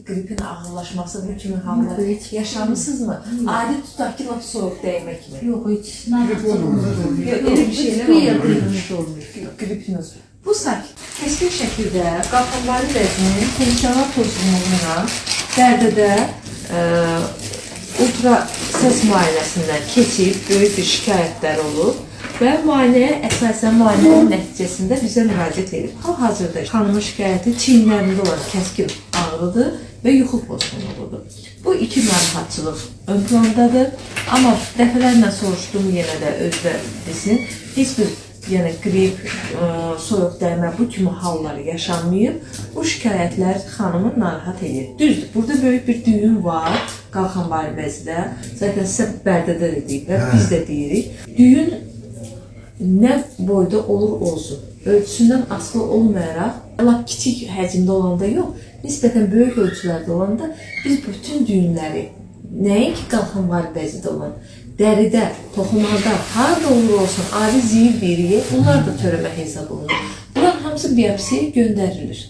qripin ağırlaşması bu kimi hallar yaşamısınızmı? Adi tutaq ki, laf soğuk dəymək mi? Yox, heç narahatlığımız olmuyor. Elə bir şeylər olmuyor. Qripiniz. Bu kəskin şəkildə qalxanvari vəzinin funksiyalar pozğunluğuna, dərdədə ultra səs müayinəsindən keçib böyük bir şikayətlər olub və müayinəyə əsasən müayinənin nəticəsində bizə müraciət edib. Hal-hazırda xanımın şikayəti çiyinlərində olan kəskin ağrıdır və yuxu pozğunluğudur. Bu iki narahatçılıq ön plandadır, amma dəfələrlə soruşdum yenə də özdə desin, heç bir qrip, soyuq dəymə bu kimi halları yaşanmayıb. Bu şikayətlər xanımı narahat edir. Düzdür, burada böyük bir düyün var qalxanvari vəzidə. Zaten sizə bərdədə də deyiblər, biz də deyirik. Düyün nə boyda olur olsun, ölçüsündən asılı olmayaraq, lap kiçik həcmdə olanda yox, nisbətən böyük ölçülərdə olanda biz bütün düyünləri, nəinki qalxanvari vəzidə olan, dəridə, toxumada, harada olur olsun, adi ziyir deyirik, bunlar da törəmə hesab olunur. Bunların hamısı biopsiyaya göndərilir.